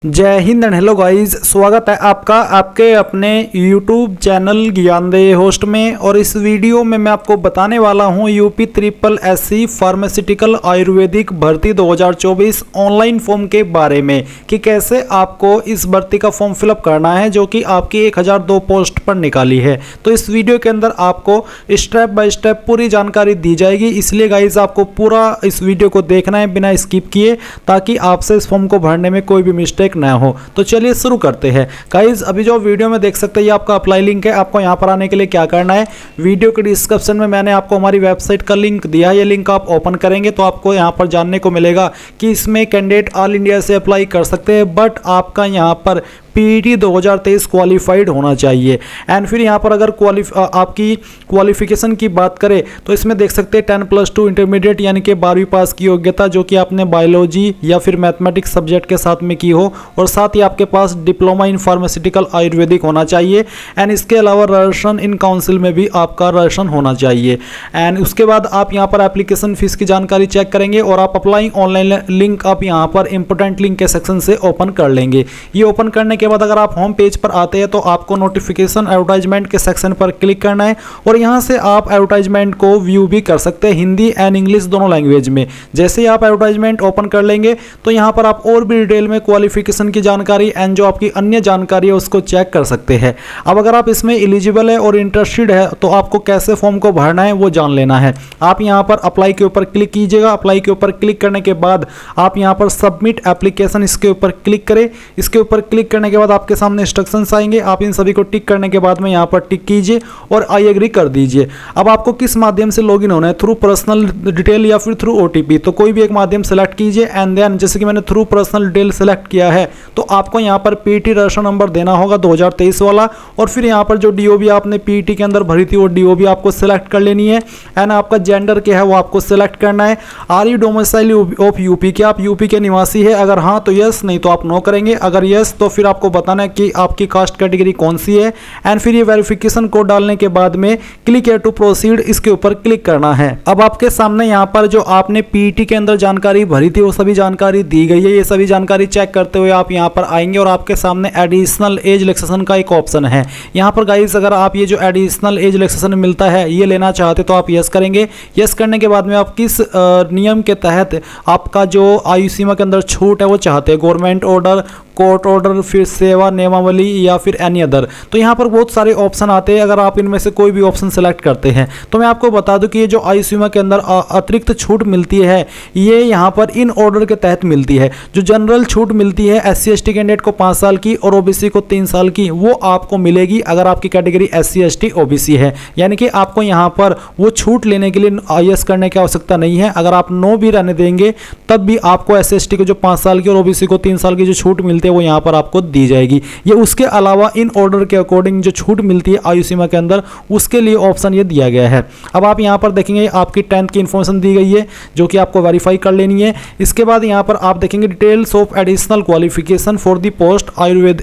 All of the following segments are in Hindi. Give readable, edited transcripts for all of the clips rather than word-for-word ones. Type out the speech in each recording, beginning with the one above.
जय हिंद एंड हेलो गाइस, स्वागत है आपका आपके अपने YouTube चैनल ज्ञानदेह होस्ट में। और इस वीडियो में मैं आपको बताने वाला हूं UP triple SC pharmaceutical Ayurvedic भर्ती 2024 ऑनलाइन फॉर्म के बारे में कि कैसे आपको इस भर्ती का फॉर्म फिलअप करना है, जो कि आपकी 1002 पोस्ट पर निकाली है। तो इस वीडियो के अंदर आपको स्टेप बाय स्टेप पूरी जानकारी दी जाएगी, इसलिए गाइज आपको पूरा इस वीडियो को देखना है बिना स्किप किए, ताकि आपसे इस फॉर्म को भरने में कोई भी मिस्टेक ना हो। तो चलिए शुरू करते हैं गाइज। अभी जो वीडियो में देख सकते हैं ये आपका अप्लाई लिंक है। आपको यहां पर आने के लिए क्या करना है, वीडियो के डिस्क्रिप्शन में मैंने आपको हमारी वेबसाइट का लिंक दिया है। ये लिंक आप ओपन करेंगे तो आपको यहां पर जानने को मिलेगा कि इसमें कैंडिडेट ऑल इंडिया से अप्लाई कर सकते हैं, बट आपका यहां पर पीईटी 2023 क्वालिफाइड होना चाहिए। एंड फिर यहाँ पर अगर आपकी क्वालिफिकेशन की बात करें तो इसमें देख सकते हैं 10+2 इंटरमीडिएट यानी कि 12वीं पास की योग्यता, जो कि आपने बायोलॉजी या फिर मैथमेटिक्स सब्जेक्ट के साथ में की हो, और साथ ही आपके पास डिप्लोमा इन फार्मास्यूटिकल आयुर्वेदिक होना चाहिए। एंड इसके अलावा रजिस्ट्रेशन इन काउंसिल में भी आपका रजिस्ट्रेशन होना चाहिए। एंड उसके बाद आप यहाँ पर एप्लीकेशन फीस की जानकारी चेक करेंगे और आप अप्लाई ऑनलाइन लिंक आप यहाँ पर इंपोर्टेंट लिंक के सेक्शन से ओपन कर लेंगे। ये ओपन करने के बाद अगर आप होम पेज पर आते हैं तो आपको नोटिफिकेशन एडवर्टाइजमेंट के सेक्शन पर क्लिक करना है, और यहां से आप एडवर्टाइजमेंट को व्यू भी कर सकते हैं हिंदी एंड इंग्लिश दोनों लैंग्वेज में। जैसे ही आप एडवर्टाइजमेंट ओपन कर लेंगे तो यहां पर आप और भी डिटेल में क्वालिफिकेशन की जानकारी एंड जो आपकी अन्य जानकारी है उसको चेक कर सकते हैं। अब अगर आप इसमें एलिजिबल है और इंटरेस्टेड है तो आपको कैसे फॉर्म को भरना है वो जान लेना है। आप यहां पर अप्लाई के ऊपर क्लिक कीजिएगा। अप्लाई के ऊपर क्लिक करने के बाद आप यहां पर सबमिट एप्लीकेशन इसके ऊपर क्लिक करें। इसके ऊपर क्लिक करने के बाद आपके सामने इंस्ट्रक्शंस आएंगे। आप इन सभी को टिक करने के बाद में यहां पर टिक कीजिए और आई एग्री कर दीजिए। अब आपको किस माध्यम से लॉगिन होना है, थ्रू पर्सनल डिटेल या फिर थ्रू ओटीपी, तो कोई भी एक माध्यम सेलेक्ट कीजिए। एंड देन जैसे कि मैंने थ्रू पर्सनल डिटेल सेलेक्ट किया है तो आपको यहां पर पीईटी रजिस्ट्रेशन नंबर देना होगा 2023 वाला, और फिर यहां पर जो डीओबी आपने पीईटी के अंदर भरी थी वो डीओबी आपको सेलेक्ट कर लेनी है। एंड आपका जेंडर क्या है वो आपको सेलेक्ट करना है। Are you domicile of UP, क्या आप यूपी के निवासी है? अगर हाँ तो यस, नहीं तो आप नो करेंगे। अगर यस तो फिर आपको बताना है कि आपकी कास्ट कैटेगरी कौन सी है। एंड फिर ये वेरिफिकेशन कोड डालने के बाद में क्लिक हियर टू प्रोसीड इसके ऊपर क्लिक करना है। अब आपके सामने यहाँ पर जो आपने पीईटी के अंदर जानकारी भरी थी वो सभी जानकारी दी गई है। ये सभी जानकारी चेक करते हुए आप यहाँ पर आएंगे और आपके सामने एडिशनल एज रिलैक्सेशन का एक ऑप्शन है। यहाँ पर गाइस अगर आप ये जो एडिशनल एज रिलैक्सेशन मिलता है ये लेना चाहते तो आप यस करेंगे। यस करने के बाद में आप किस नियम के तहत आपका जो आयु सीमा के अंदर छूट है वो चाहते हैं, गवर्नमेंट ऑर्डर, कोर्ट ऑर्डर, फिर सेवा नियमावली या फिर एनी अदर। तो यहाँ पर बहुत सारे ऑप्शन आते हैं। अगर आप इनमें से कोई भी ऑप्शन सेलेक्ट करते हैं तो मैं आपको बता दूं कि ये जो आयु सीमा के अंदर अतिरिक्त छूट मिलती है ये यहाँ पर इन ऑर्डर के तहत मिलती है। जो जनरल छूट मिलती है एससी एसटी कैंडिडेट को 5 साल की और ओबीसी को 3 साल की, वो आपको मिलेगी अगर आपकी कैटेगरी एससी एसटी ओबीसी है। यानी कि आपको यहाँ पर वो छूट लेने के लिए आईएएस करने की आवश्यकता नहीं है। अगर आप नो भी रहने देंगे तब भी आपको एससी एसटी को जो 5 साल की और ओबीसी को 3 साल की जो छूट मिलती है वो यहां पर आपको दी जाएगी। ये उसके अलावा इन ऑर्डर के अकॉर्डिंग जो छूट मिलती है आयु सीमा के अंदर उसके लिए ऑप्शन ये दिया गया है। अब आप यहां पर देखेंगे आपकी 10th की इंफॉर्मेशन दी गई है जो कि आपको वेरीफाई कर लेनी है। इसके बाद यहां पर आप देखेंगे details of additional qualification for the post Ayurveda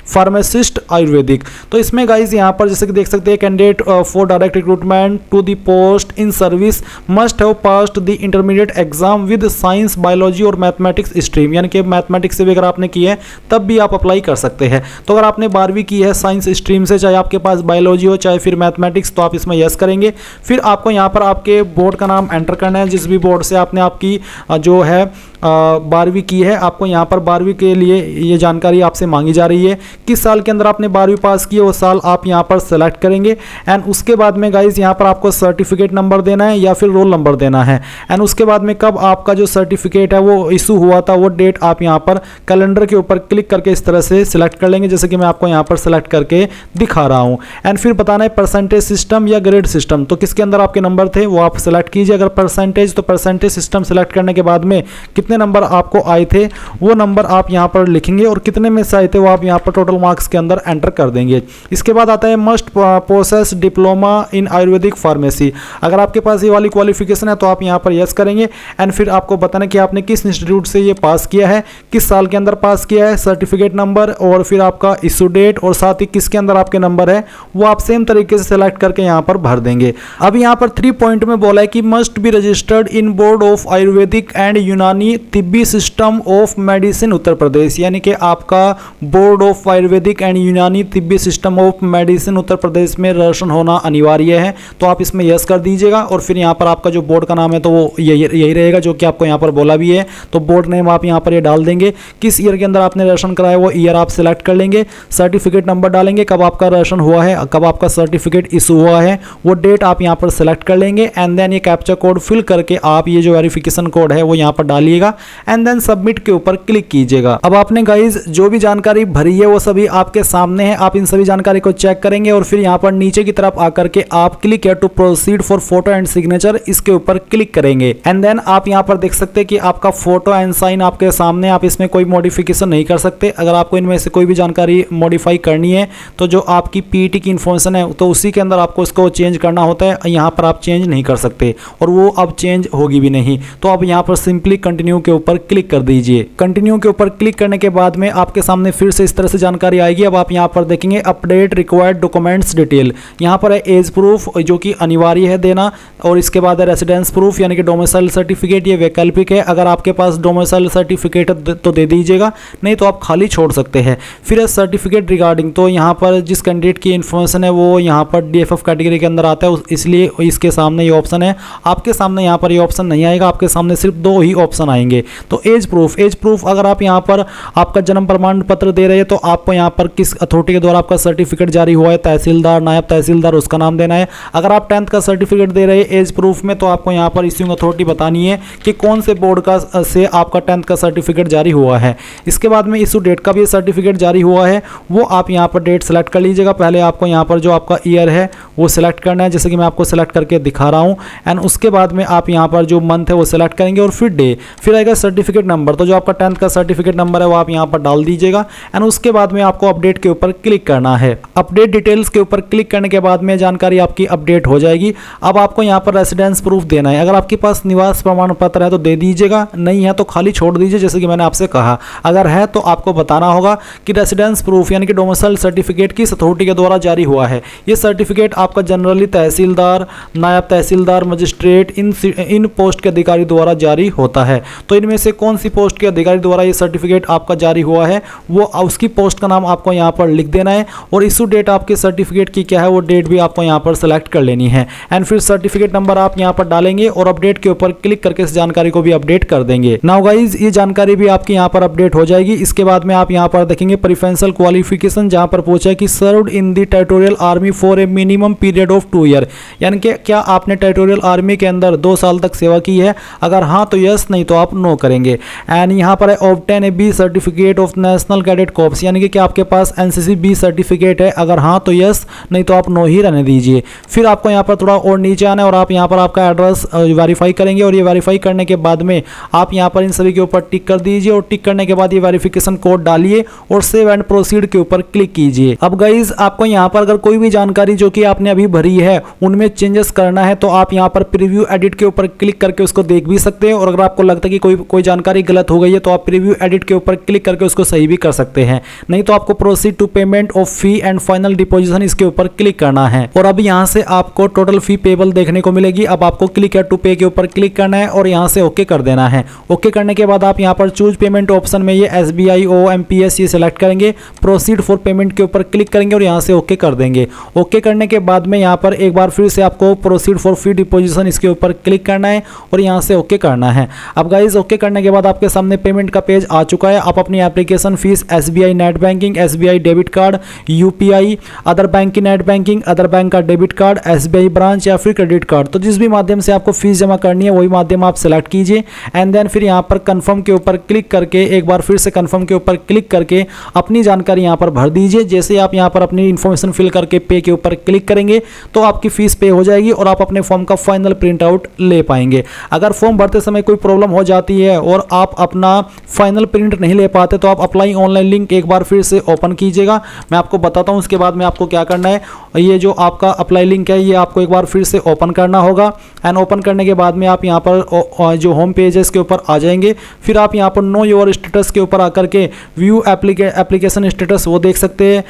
pharmacist Ayurvedic. तो इसमें गाइज यहां पर जैसे कि देख सकते हैं candidate for direct recruitment to the post in service must have passed the intermediate exam with science, biology और मैथमेटिक्स स्ट्रीम, यानी कि मैथमेटिक्स से भी अगर आपने की है तब भी आप अप्लाई कर सकते हैं। तो अगर आपने 12वीं की है साइंस स्ट्रीम से, चाहे आपके पास बायोलॉजी हो चाहे फिर मैथमेटिक्स, तो आप इसमें यस करेंगे। फिर आपको यहाँ पर आपके बोर्ड का नाम एंटर करना है, जिस भी बोर्ड से आपने आपकी जो है 12वीं की है। आपको यहाँ पर 12वीं के लिए ये जानकारी आपसे मांगी जा रही है। किस साल के अंदर आपने 12वीं पास की है वो साल आप यहाँ पर सेलेक्ट करेंगे। एंड उसके बाद में गाइज यहाँ पर आपको सर्टिफिकेट नंबर देना है या फिर रोल नंबर देना है। एंड उसके बाद में कब आपका जो सर्टिफिकेट है वो इशू हुआ था वो डेट आप यहाँ पर कैलेंडर के ऊपर क्लिक करके इस तरह से सिलेक्ट कर लेंगे, जैसे कि मैं आपको यहाँ पर सिलेक्ट करके दिखा रहा हूँ। एंड फिर बताना है परसेंटेज सिस्टम या ग्रेड सिस्टम, तो किसके अंदर आपके नंबर थे वो आप सिलेक्ट कीजिए। अगर परसेंटेज तो परसेंटेज सिस्टम सिलेक्ट करने के बाद में कितने नंबर आपको आए थे वो नंबर आप यहाँ पर लिखेंगे और कितने में से आए थे वो आप यहाँ पर टोटल मार्क्स के अंदर एंटर कर देंगे। इसके बाद आता है must process diploma in Ayurvedic pharmacy. अगर आपके पास ये वाली क्वालिफिकेशन है तो आप यहाँ पर यस करेंगे। एंड फिर आपको बताना कि आपने किस इंस्टीट्यूट से ये पास किया है, किस साल के अंदर पास किया है, सर्टिफिकेट नंबर और फिर आपका इशू डेट और साथ ही किसके अंदर आपके नंबर है वो आप सेम तरीके से सेलेक्ट करके यहाँ पर भर देंगे। अब यहाँ पर 3 पॉइंट में बोला है कि must be registered in board of Ayurvedic and यूनानी तिब्बती system of medicine Uttar Pradesh, यानी कि आपका बोर्ड ऑफ आयुर्वेदिक एंड यूनानी तिब्बती system of medicine Uttar Pradesh में रजिस्ट्रेशन होना अनिवार्य है। तो आप इसमें यस कर दीजिएगा और फिर यहाँ पर आपका जो बोर्ड का नाम है तो वो यही रहेगा जो कि आपको यहाँ पर बोला भी है। तो बोर्ड नेम आप यहाँ पर ये डाल देंगे, किस ईयर के अंदर आपने रजिस्ट्रेशन कराया वो ईयर आप सिलेक्ट कर लेंगे, सर्टिफिकेट नंबर डालेंगे, कब आपका रजिस्ट्रेशन हुआ है, कब आपका सर्टिफिकेट इशू हुआ है वो डेट आप यहाँ पर सिलेक्ट कर लेंगे। एंड देन ये कैप्चा कोड फिल करके आप ये जो वेरिफिकेशन कोड है वो यहाँ पर डालिएगा एंड देन सबमिट के ऊपर क्लिक कीजिएगा। अब आपने गाइज जो भी जानकारी भरी है वो सभी आपके सामने है, आप इन सभी जानकारी को चेक करेंगे और फिर यहाँ पर नीचे की तरफ आकर के आप क्लिक है to proceed for photo and signature, इसके ऊपर क्लिक करेंगे। एंड देन आप यहाँ पर देख सकते हैं कि आपका फोटो एंड साइन आपके सामने, आप इसमें कोई मॉडिफिकेशन नहीं कर सकते। अगर आपको इनमें से कोई भी जानकारी मॉडिफाई करनी है तो जो आपकी पीईटी की इन्फॉर्मेशन है तो उसी के अंदर आपको इसको चेंज करना होता है, यहाँ पर आप चेंज नहीं कर सकते और वो अब चेंज होगी भी नहीं। तो आप यहाँ पर सिंपली कंटिन्यू के ऊपर क्लिक कर दीजिए। कंटिन्यू के ऊपर क्लिक करने के बाद में आपके सामने फिर से इस तरह से जानकारी आएगी। अब आप यहाँ पर देखेंगे अपडेट रिक्वायर्ड डॉक्यूमेंट्स डिटेल, यहाँ पर है एज प्रूफ जो कि अनिवार्य है देना, और इसके बाद है रेसिडेंस प्रूफ यानी कि डोमिसाइल सर्टिफिकेट, ये वैकल्पिक है। अगर आपके पास डोमिसाइल सर्टिफिकेट तो दे दीजिएगा, नहीं तो आप खाली छोड़ सकते हैं। फिर है सर्टिफिकेट रिगार्डिंग, तो यहाँ पर जिस कैंडिडेट की इन्फॉर्मेशन है वो यहाँ पर डीएफएफ कैटेगरी के अंदर आता है, इसलिए इसके सामने ये ऑप्शन है। आपके सामने यहाँ पर ये ऑप्शन नहीं आएगा, आपके सामने सिर्फ दो ही ऑप्शन आएंगे। तो एज प्रूफ अगर आप यहाँ पर आपका जन्म प्रमाण पत्र दे रहे हैं तो आपको यहाँ पर किस अथॉरिटी के द्वारा आपका सर्टिफिकेट जारी हुआ है, तहसीलदार, नायब तहसीलदार, उसका नाम देना है। अगर आप 10th का सर्टिफिकेट दे रहे हैं एज प्रूफ में तो आपको यहाँ पर इश्यूइंग अथॉरिटी बतानी है कि कौन से बोर्ड का से आपका 10th का सर्टिफिकेट जारी हुआ है। इसके बाद में इशू डेट का भी सर्टिफिकेट जारी हुआ है वो आप यहाँ पर डेट सेलेक्ट कर लीजिएगा। पहले आपको यहाँ पर जो आपका ईयर है वो सिलेक्ट करना है, जैसे कि मैं आपको सेलेक्ट करके दिखा रहा हूँ। एंड उसके बाद में आप यहाँ पर जो मंथ है वो सिलेक्ट करेंगे और फिर डे, फिर आएगा सर्टिफिकेट नंबर, तो जो आपका 10th का सर्टिफिकेट नंबर है वो आप यहाँ पर डाल दीजिएगा। एंड उसके बाद में आपको अपडेट के ऊपर क्लिक करना है। अपडेट डिटेल्स के ऊपर क्लिक करने के बाद में जानकारी आपकी अपडेट हो जाएगी। अब आपको यहाँ पर रेसिडेंस प्रूफ देना है। अगर आपके पास निवास प्रमाण पत्र है तो दे दीजिएगा, नहीं है तो खाली छोड़ दीजिए जैसे कि मैंने आपसे कहा। अगर है तो आपको बताना होगा कि रेसिडेंस प्रूफ यानी कि डोमिसाइल सर्टिफिकेट किस अथॉरिटी के द्वारा जारी हुआ है। ये सर्टिफिकेट आपका जनरली तहसीलदार, नायब तहसीलदार, मजिस्ट्रेट इन पोस्ट के अधिकारी द्वारा जारी होता है। तो इनमें से कौन सी पोस्ट के अधिकारी द्वारा ये सर्टिफिकेट आपका जारी हुआ है वो उसकी पोस्ट का नाम आपको यहाँ पर लिख देना है और इशू डेट आपके सर्टिफिकेट की क्या है वो डेट भी आपको यहाँ पर सेलेक्ट कर लेनी है। एंड फिर सर्टिफिकेट नंबर आप यहाँ पर डालेंगे और अपडेट के ऊपर क्लिक करके इस जानकारी को भी अपडेट कर देंगे। नाउ गाइज ये जानकारी भी आपकी यहाँ पर अपडेट हो जाएगी। इसके बाद में आप यहाँ पर देखेंगे प्रेफरेंशियल क्वालिफिकेशन, जहाँ पर पूछा है कि served in the territorial army for a minimum period of 2 year, यानी कि क्या आपने टेरिटोरियल आर्मी के अंदर 2 साल तक सेवा की है। अगर हाँ तो यस, नहीं तो आप नो करेंगे। एंड यहाँ पर है obtain a B certificate of national cadet corps, यानी कि क्या आपके पास एनसीसी बी सर्टिफिकेट है। अगर हाँ तो यस, नहीं तो आप नो ही रहने दीजिए। फिर आपको यहाँ पर थोड़ा और नीचे आना है और आप यहाँ पर आपका एड्रेस वेरीफाई करेंगे और ये वेरीफाई करने के बाद में आप यहाँ पर इन सभी के ऊपर टिक कर दीजिए और टिक करने के बाद ये वेरिफिकेशन कोड डालिए और सेव एंड प्रोसीड के ऊपर क्लिक कीजिए। अब गाइज आपको यहाँ पर अगर कोई भी जानकारी जो कि आपने अभी भरी है उनमें चेंजेस करना है तो आप यहाँ पर प्रीव्यू एडिट के ऊपर क्लिक करके उसको देख भी सकते हैं और अगर आपको लगता है कि कोई जानकारी गलत हो गई है तो आप प्रीव्यू एडिट के ऊपर क्लिक करके उसको सही भी कर सकते हैं। नहीं तो आपको proceed to payment of fee and final deposition इसके ऊपर क्लिक करना है और अब यहाँ से आपको टोटल फी पेबल देखने को मिलेगी। अब आपको क्लिक टू पे के ऊपर क्लिक करना है और यहाँ से ओके कर देना है। ओके करने के बाद आप यहाँ पर चूज पेमेंट ऑप्शन में ये SBI OMPS ये सिलेक्ट करेंगे, प्रोसीड फॉर पेमेंट के ऊपर क्लिक करेंगे और यहाँ से ओके कर देंगे। ओके करने के बाद में यहाँ पर एक बार फिर से आपको प्रोसीड फॉर फी डिपोजिशन इसके ऊपर क्लिक करना है और यहाँ से ओके करना है। अब गाइज ओके करने के बाद आपके सामने पेमेंट का पेज आ चुका है। आप अपनी application fees SBI net banking, SBI debit card, UPI, other bank की नेट बैंकिंग, अदर बैंक का डेबिट कार्ड, SBI ब्रांच या फिर क्रेडिट कार्ड, तो जिस भी माध्यम से आपको फीस जमा करनी है वही माध्यम आप सेलेक्ट कीजिए। एंड देन फिर यहाँ पर कंफर्म के ऊपर क्लिक करके एक बार फिर से कंफर्म के ऊपर क्लिक करके अपनी जानकारी यहाँ पर भर दीजिए। जैसे आप यहाँ पर अपनी इन्फॉर्मेशन फिल करके पे के ऊपर क्लिक करेंगे तो आपकी फीस पे हो जाएगी और आप अपने फॉर्म का फाइनल प्रिंट आउट ले पाएंगे। अगर फॉर्म भरते समय कोई प्रॉब्लम हो जाती है और आप अपना फाइनल प्रिंट नहीं ले पाते तो आप अप्लाई ऑनलाइन लिंक एक बार फिर से ओपन कीजिएगा। मैं आपको बताता हूँ उसके बाद में आपको क्या करना है। ये जो आपका अप्लाई लिंक है ये आपको एक बार फिर से ओपन करना होगा। एंड ओपन करने के बाद में आप यहाँ पर जो होम पेज है इसके ऊपर आ जाएंगे। फिर आप यहाँ पर नो योर स्टेटस के ऊपर आकर के व्यू एप्लीकेशन स्टेटस वो देख सकते हैं।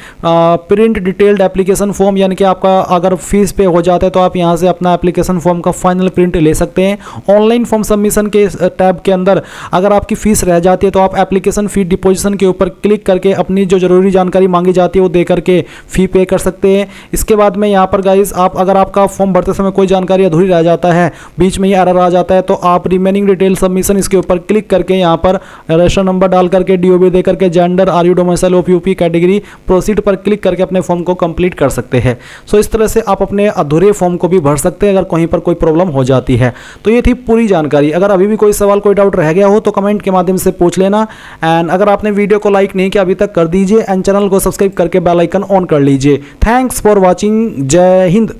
प्रिंट डिटेल्ड एप्लीकेशन फॉर्म, यानी कि आपका अगर फीस पे हो जाता है तो आप यहाँ से अपना एप्लीकेशन फॉर्म का फाइनल प्रिंट ले सकते हैं। ऑनलाइन फॉर्म सबमिशन के टैब टैब के अंदर अगर आपकी फीस रह जाती है तो आप एप्लीकेशन फी डिपोजिशन के ऊपर क्लिक करके अपनी जो जरूरी जानकारी मांगी जाती है वो दे करके फी पे कर सकते हैं। इसके बाद में यहाँ पर गाइज आप अगर आपका फॉर्म भरते समय कोई जानकारी अधूरी रह जाता है, बीच में ये एरर आ जाता है, तो आप रिमेनिंग डिटेल सबमिशन इसके ऊपर क्लिक करके यहाँ पर रजिस्टर नंबर डाल करके डीओबी दे करके gender are you domicile of UP category proceed पर क्लिक करके अपने फॉर्म को कंप्लीट कर सकते हैं। सो इस तरह से आप अपने अधूरे फॉर्म को भी भर सकते हैं अगर कहीं पर कोई प्रॉब्लम हो जाती है। तो ये थी पूरी जानकारी। अगर अभी भी कोई सवाल कोई डाउट रह गया हो तो कमेंट के माध्यम से पूछ लेना। एंड अगर आपने वीडियो को लाइक नहीं किया अभी तक कर दीजिए एंड चैनल को सब्सक्राइब करके बेल आइकन ऑन कर लीजिए। Thanks for watching. जय हिंद।